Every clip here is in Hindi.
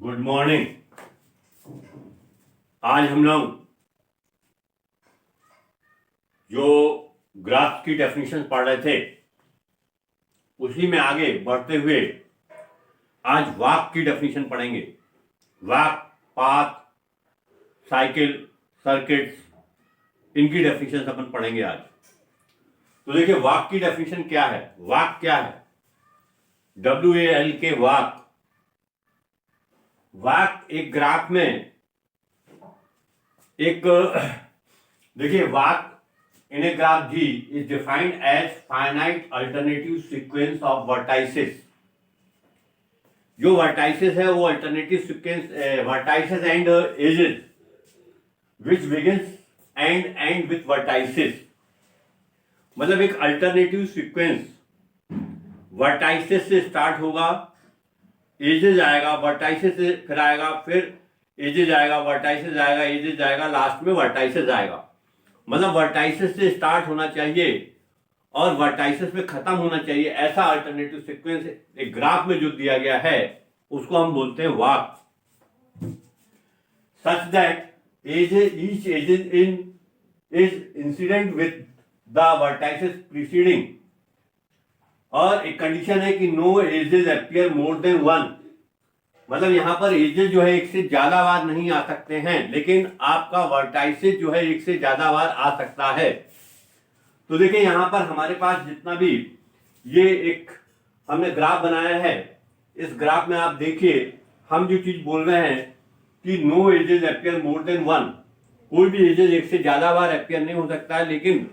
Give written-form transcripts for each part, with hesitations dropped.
Good morning. आज हम लोग जो ग्राफ की डेफिनेशन पढ़ रहे थे उसी में आगे बढ़ते हुए आज वाक की डेफिनेशन पढ़ेंगे। वाक, पाथ, साइकिल, सर्किट्स, इनकी डेफिनेशन अपन पढ़ेंगे आज। तो देखिए वाक की डेफिनेशन क्या है। वाक क्या है? WALK वाक। वाक एक ग्राफ में एक देखिए वाक in a graph G is defined as finite alternative sequence of vertices। जो vertices है वो alternative sequence vertices and edges which begins and end with vertices। मतलब एक alternative sequence vertices से start होगा, edges आएगा, vertices से फिर आएगा, फिर edges आएगा, vertices आएगा, edges आएगा, लास्ट में vertices आएगा। मतलब वर्टाइसिस से स्टार्ट होना चाहिए और वर्टाइसिस पे खत्म होना चाहिए, ऐसा अल्टरनेटिव सीक्वेंस एक ग्राफ में जो दिया गया है उसको हम बोलते हैं walk. Such that each edge is incident with the vertices preceding. और एक कंडीशन है कि no edges appear more than one. मतलब यहां पर एजेस जो है एक से ज्यादा बार नहीं आ सकते हैं, लेकिन आपका वर्टाइसिस जो है एक से ज्यादा बार आ सकता है। तो देखिए यहां पर हमारे पास जितना भी ये एक हमने ग्राफ बनाया है, इस ग्राफ में आप देखिए हम जो चीज बोल रहे हैं कि no edges appear more than one. कोई भी एजेस एक से ज्यादा बार अपीयर नहीं हो सकता है, लेकिन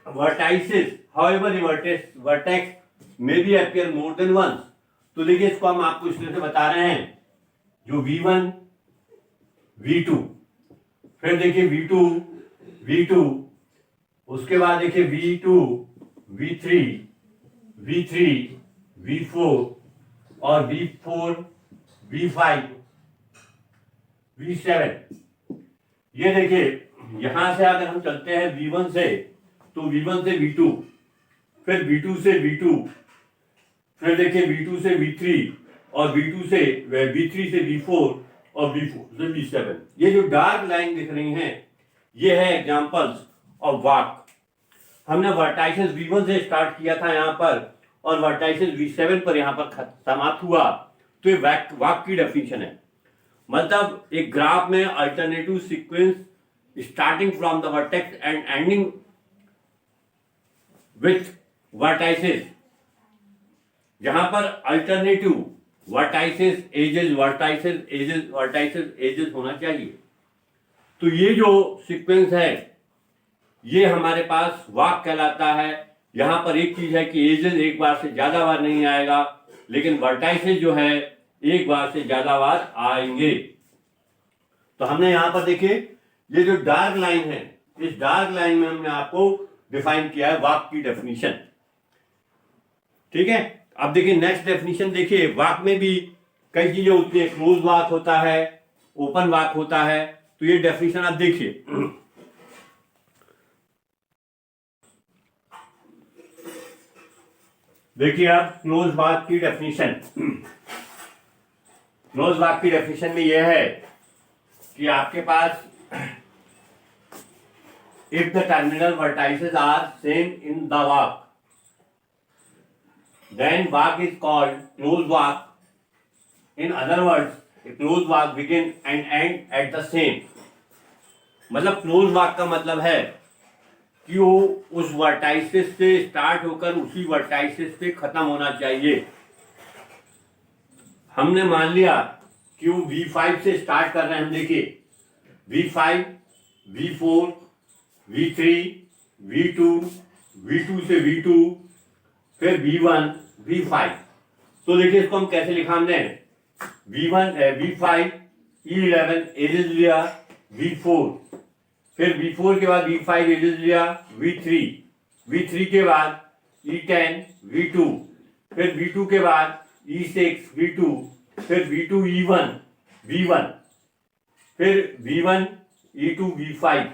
vertices however vertex may be appear more than one. तो देखिए इसको हम आपको इस तरह से बता रहे हैं, जो V1, V2, फिर देखिए V2, उसके बाद देखिए V2, V3, V4 और V4, V5, V7। ये देखिए यहां से अगर हम चलते हैं V1 से, तो V1 से V2, फिर V2 से V2, फिर देखिए V2 से V3 और V3 से V4 और V4 से V7। ये जो डार्क लाइन दिख रही हैं ये है एग्जांपल्स ऑफ वाक। हमने वर्टाइसिस V1 से स्टार्ट किया था यहाँ पर और वर्टाइसिस V7 पर यहाँ पर समाप्त हुआ। तो ये वाक की डेफिनेशन है। मतलब एक ग्राफ में alternative sequence starting from the vertex and ending with vertices, जहां पर अल्टरनेटिव वर्टाइसिस एजेस होना चाहिए। तो ये जो सीक्वेंस है ये हमारे पास वाक कहलाता है। यहां पर एक चीज है कि एजेस एक बार से ज्यादा बार नहीं आएगा, लेकिन वर्टाइसिस जो है एक बार से ज्यादा बार आएंगे। तो हमने यहां पर देखिए ये जो डार्क लाइन है, इस डार्क लाइन में हमने आपको डिफाइन किया है वाक की डेफिनेशन। ठीक है, अब देखिए नेक्स्ट डेफिनेशन देखिए। वाक में भी कई चीजें होती है, क्लोज वाक होता है, ओपन वाक होता है। तो ये डेफिनेशन आप देखिए। देखिए आप क्लोज वाक की डेफिनेशन। क्लोज वाक की डेफिनेशन में यह है कि आपके पास if the terminal vertices are same in the walk, then walk is called closed walk। In other words, a closed walk begin and end at the same। मतलब closed walk का मतलब है कि वो उस वर्टाइसिस से स्टार्ट होकर उसी वर्टाइसिस पे खत्म होना चाहिए। हमने मान लिया कि वो V5 से स्टार्ट कर रहे हैं। हम देखिए V5, V4, V3, V2, V2 से V2, फिर V1, V5। तो देखिए इसको हम कैसे लिखा हमने, V5 E11 एजेस लिया, V4, फिर V4 के बाद V5 एजेस लिया, V3 के बाद E10 V2, फिर V2 के बाद E6 V2, फिर V2 E1 V1, फिर V1 E2 V5।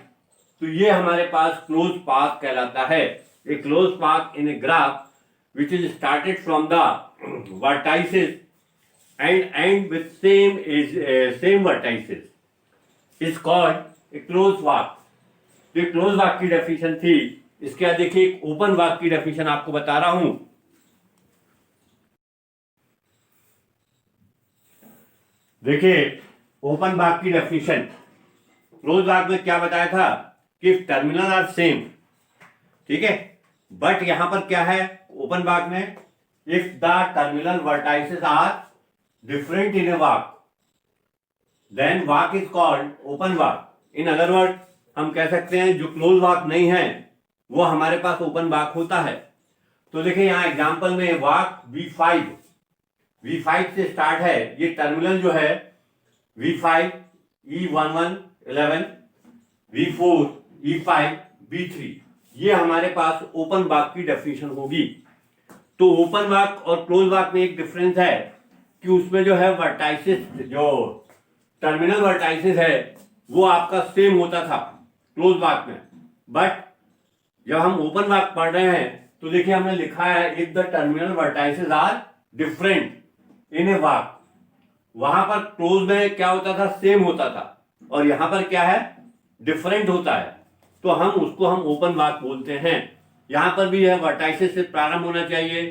तो ये हमारे पास क्लोज पाथ कहलाता है। A close path in a graph which is started from the vertices and end with same vertices is called a closed walk. तो ये क्लोज वाक की डेफिनेशन थी। इसके बाद देखिए एक ओपन वाक की डेफिनेशन आपको बता रहा हूं। देखिए ओपन वाक की डेफिनेशन, क्लोज वाक में क्या बताया था कि टर्मिनल आर सेम, ठीक है, बट यहां पर क्या है ओपन वाक में, if the terminal vertices are different in a walk then walk is called open walk. In other word हम कह सकते हैं जो क्लोज वाक नहीं है वो हमारे पास ओपन वाक होता है। तो देखिए यहां एग्जांपल में वाक V5 से स्टार्ट है, ये टर्मिनल जो है V5 E11 11 V4 E5 B3, ये हमारे पास ओपन वाक की डेफिनेशन होगी। तो ओपन वाक और क्लोज वाक में एक डिफरेंस है कि उसमें जो है वर्टाइसिस, जो टर्मिनल वर्टाइसिस है वो आपका सेम होता था क्लोज वाक में, बट जब हम ओपन वाक पढ़ रहे हैं तो देखिए हमने लिखा है if the terminal vertices are different in a walk, वहां पर क्लोज में क्या होता था सेम होता था और यहां पर क्या है डिफरेंट होता है, तो हम उसको हम ओपन वाक बोलते हैं। यहां पर भी है वर्टाइसेस से प्रारंभ होना चाहिए,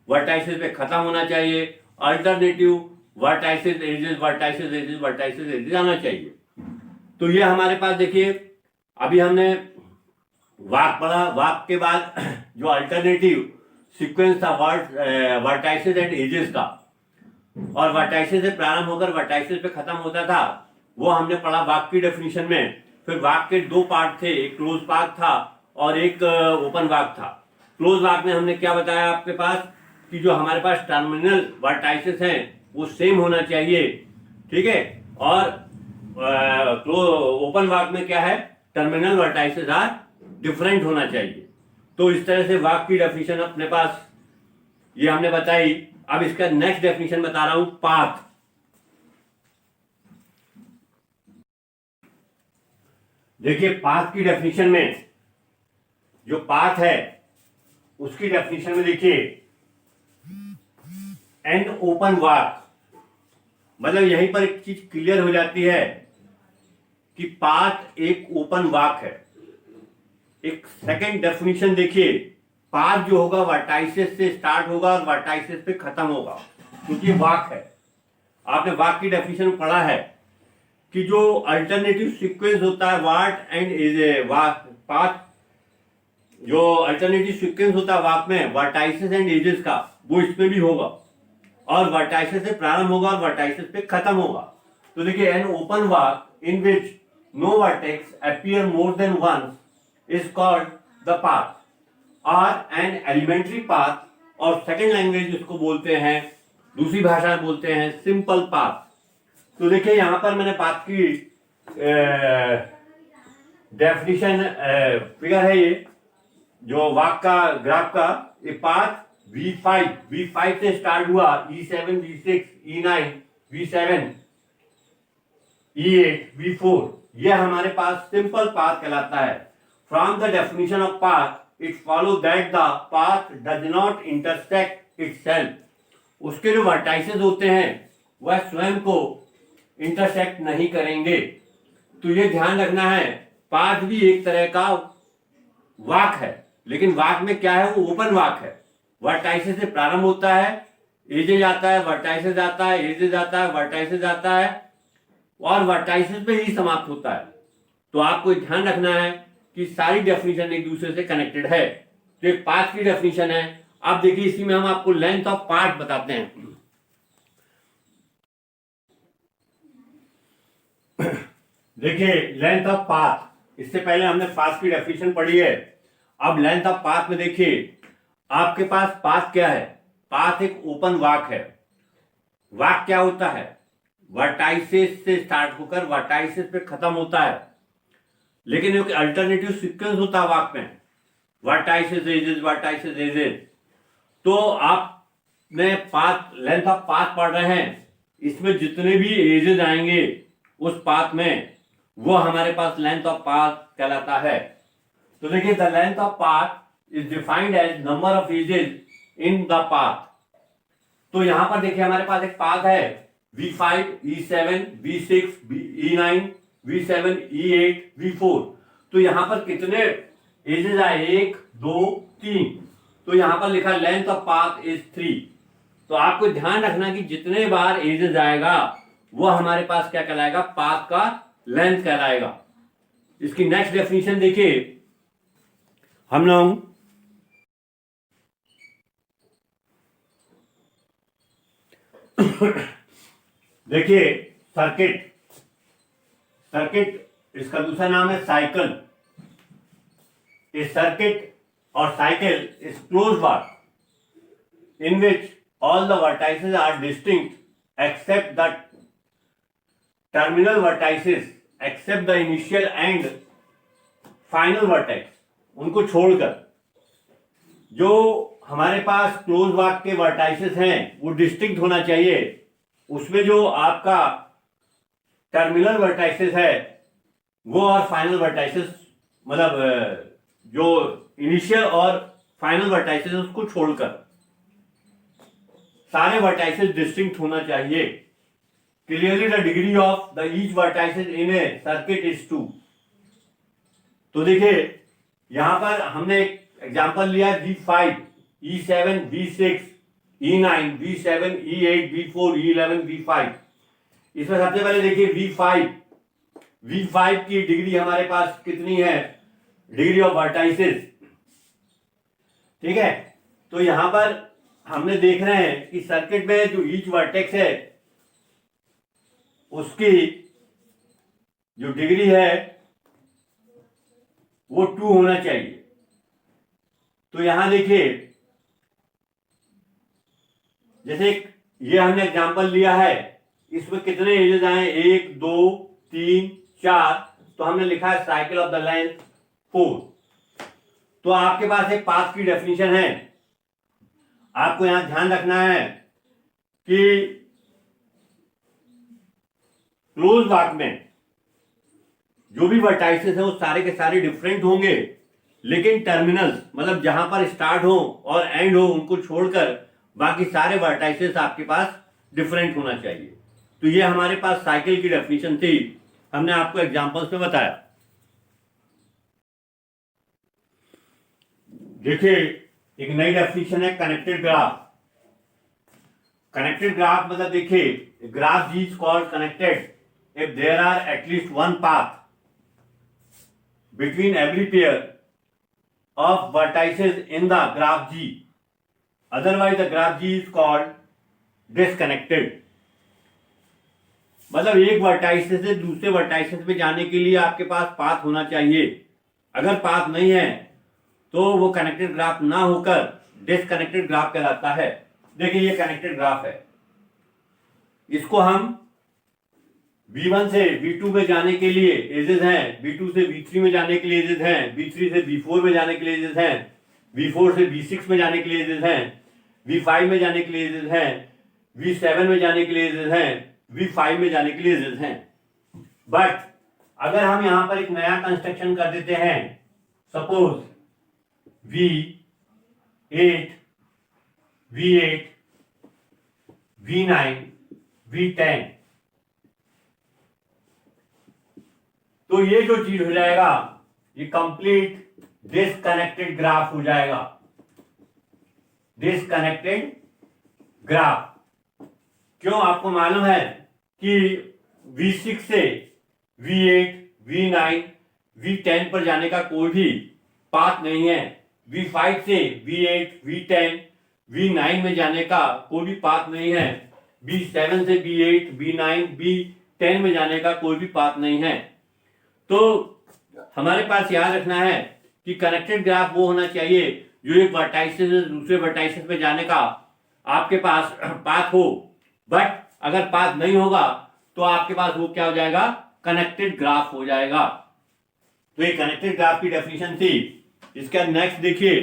वर्टाइसेस पे खत्म होना चाहिए, alternative vertices edges vertices edges vertices edges आना चाहिए। तो ये हमारे पास देखिए अभी हमने वाक पढ़ा, वाक के बाद जो अल्टरनेटिव सीक्वेंस था वर्टाइसेस एंड एजेस का, और वर्टाइसेस से प्रारंभ होकर वर्टाइसेस पे खत्म होता था, वो हमने पढ़ा वाक की डेफिनेशन में। फिर वाक के दो पार्ट थे, एक क्लोज वाक था और एक ओपन वाक था। क्लोज वाक में हमने क्या बताया आपके पास कि जो हमारे पास टर्मिनल वर्टाइसेस हैं वो सेम होना चाहिए, ठीक है, और ओपन वाक में क्या है टर्मिनल वर्टाइसेस आर डिफरेंट होना चाहिए। तो इस तरह से वाक की डेफिनेशन अपने पास ये हमने बताई। अब इसका नेक्स्ट डेफिनेशन बता रहा हूं, पाथ। देखिए पाथ की डेफिनेशन में जो पाथ है उसकी डेफिनेशन में देखिए एन ओपन वाक, मतलब यहीं पर एक चीज क्लियर हो जाती है कि पाथ एक ओपन वाक है। एक सेकंड डेफिनेशन देखिए, पाथ जो होगा वर्टाइसेस से स्टार्ट होगा और वर्टाइसेस पे खत्म होगा, क्योंकि वाक है। आपने वाक की डेफिनेशन पढ़ा है कि जो अल्टरनेटिव सीक्वेंस होता है वाट एंड एज पाथ, जो अल्टरनेटिव सीक्वेंस होता है वाक में वर्टाइसेस एंड एजेस का, वो इसमें भी होगा और वर्टाइसेस से प्रारंभ होगा और वर्टाइसेस पे खत्म होगा। तो देखिए an open walk in which no vertex appear more than once is called the path और एन एलिमेंट्री पाथ, और सेकेंड लैंग्वेज इसको बोलते हैं, दूसरी भाषा में बोलते हैं सिंपल पाथ। तो देखिए यहां पर मैंने पाथ की डेफिनेशन फिगर है, ये जो वाक का ग्राफ का, ये पाथ V5 से स्टार्ट हुआ, E7 V6 E9 V7 E8 V4, ये हमारे पास सिंपल पाथ कहलाता है। From the definition of path it follow that the path does not intersect itself, उसके जो वर्टाइसेस होते हैं वह स्वयं को इंटरसेक्ट नहीं करेंगे। तो ये ध्यान रखना है, पाथ भी एक तरह का वाक है, लेकिन वाक में क्या है वो ओपन वाक है। वर्टाइसेस से प्रारंभ होता है, एजेज आता है, वर्टाइसेस आता है, एजेज आता है, वर्टाइसेस आता है और वर्टाइसेस पे ही समाप्त होता है। तो आपको ध्यान रखना है कि सारी डेफिनेशन एक दूसरे से कनेक्टेड है। तो एक पाथ की डेफिनेशन है। अब देखिए इसी में हम आपको लेंथ ऑफ पाथ बताते हैं। देखिए लेंथ ऑफ पाथ, इससे पहले हमने पाथ की डेफिनेशन पढ़ी है। अब लेंथ ऑफ पाथ में देखिए आपके पास पाथ क्या है, पाथ एक ओपन वाक है। वाक क्या होता है, वर्टाइसेस से स्टार्ट होकर वर्टाइसेस पे खत्म होता है, लेकिन एक अल्टरनेटिव सीक्वेंस होता है वाक में, वर्टाइसेस एजेस। तो आपने पाथ लेंथ ऑफ पाथ पढ़ रहे हैं, इसमें जितने भी एजेस आएंगे उस पाथ में वो हमारे पास लेंथ ऑफ पाथ कहलाता है। तो देखिए the length of path is defined as number of edges in the path. तो यहां पर देखिए हमारे पास एक पाथ है V5, E7, V6, E9, V7, E8, V4। तो यहां पर कितने एजेस आए, 1 2 3। तो यहां पर लिखा लेंथ ऑफ पाथ इज 3। तो आपको ध्यान रखना कि जितने बार एजेस आएगा वो हमारे पास क्या कहलाएगा, पाथ का लेंथ कहलाएगा। इसकी नेक्स्ट डेफिनेशन देखिए हम लोग, देखिए सर्किट, इसका दूसरा नाम है साइकिल। ए सर्किट और cycle is close path in which all the vertices are distinct except the terminal vertices, except the initial and final vertex, उनको छोड़कर जो हमारे पास क्लोज पाथ के वर्टाइसेस हैं वो डिस्टिंक्ट होना चाहिए। उसमें जो आपका टर्मिनल वर्टाइसेस है वो और फाइनल वर्टाइसेस, मतलब जो इनिशियल और फाइनल वर्टाइसेस उसको छोड़कर सारे वर्टाइसेस डिस्टिंक्ट होना चाहिए। Clearly the degree of the each vertices in A circuit is 2। तो देखिए यहां पर हमने एक एग्जांपल लिया V5, E7, V6, E9, V7, E8, V4, E11, V5। इसमें सबसे पहले देखिए V5 की डिग्री हमारे पास कितनी है, डिग्री ऑफ वर्टाइसेस, ठीक है। तो यहां पर हमने देख रहे हैं कि सर्किट में जो ईच वर्टेक्स है उसकी जो डिग्री है वो 2 होना चाहिए। तो यहां देखिए जैसे ये हमने एग्जांपल लिया है, इसमें कितने एजेस आए, 1 2 3 4। तो हमने लिखा है साइकिल ऑफ द लेंथ 4। तो आपके पास एक पाथ की डेफिनेशन है। आपको यहां ध्यान रखना है कि क्लोज पाथ में जो भी वर्टाइसेस हैं वो सारे के सारे डिफरेंट होंगे, लेकिन टर्मिनल्स मतलब जहां पर स्टार्ट हो और एंड हो उनको छोड़कर बाकी सारे वर्टाइसेस आपके पास डिफरेंट होना चाहिए। तो ये हमारे पास साइकिल की डेफिनेशन थी, हमने आपको एग्जांपल्स में बताया। देखिए एक नई डेफिनेशन है कनेक्टेड ग्राफ। कनेक्टेड ग्राफ मतलब देखिए graph g is called connected if there are at least one path between every pair of vertices in the graph G. Otherwise the graph G is called disconnected. मतलब एक वर्टाइसेस से दूसरे वर्टाइसेस पे जाने के लिए आपके पास पाथ होना चाहिए। अगर पाथ नहीं है तो वो कनेक्टेड ग्राफ ना होकर डिसकनेक्टेड ग्राफ कहलाता है। देखिए ये कनेक्टेड ग्राफ है, इसको हम V1 से V2 में जाने के लिए एजेस हैं, V2 से V3 में जाने के लिए एजेस हैं, V3 से V4 में जाने के लिए एजेस हैं, V4 से V6 में जाने के लिए एजेस हैं, V5 में जाने के लिए एजेस हैं, V7 में जाने के लिए एजेस हैं, V5 में जाने के लिए एजेस हैं। बट अगर हम यहां पर एक नया कंस्ट्रक्शन कर देते हैं, suppose V8, V8, V9, V10, तो ये जो चीज हो जाएगा ये कंप्लीट डिसकनेक्टेड ग्राफ हो जाएगा। डिसकनेक्टेड ग्राफ क्यों, आपको मालूम है कि V6 से V8, V9, V10 पर जाने का कोई भी पाथ नहीं है। V5 से V8, V10, V9 में जाने का कोई भी पाथ नहीं है। V7 से V8, V9, V10 में जाने का कोई भी पाथ नहीं है। तो हमारे पास याद रखना है कि कनेक्टेड ग्राफ वो होना चाहिए जो एक वर्टाइसेस से दूसरे वर्टाइसेस में जाने का आपके पास पाथ हो। बट अगर पाथ नहीं होगा तो आपके पास वो क्या हो जाएगा, कनेक्टेड ग्राफ हो जाएगा। तो ये कनेक्टेड ग्राफ की डेफिनेशन थी। इसका नेक्स्ट देखिए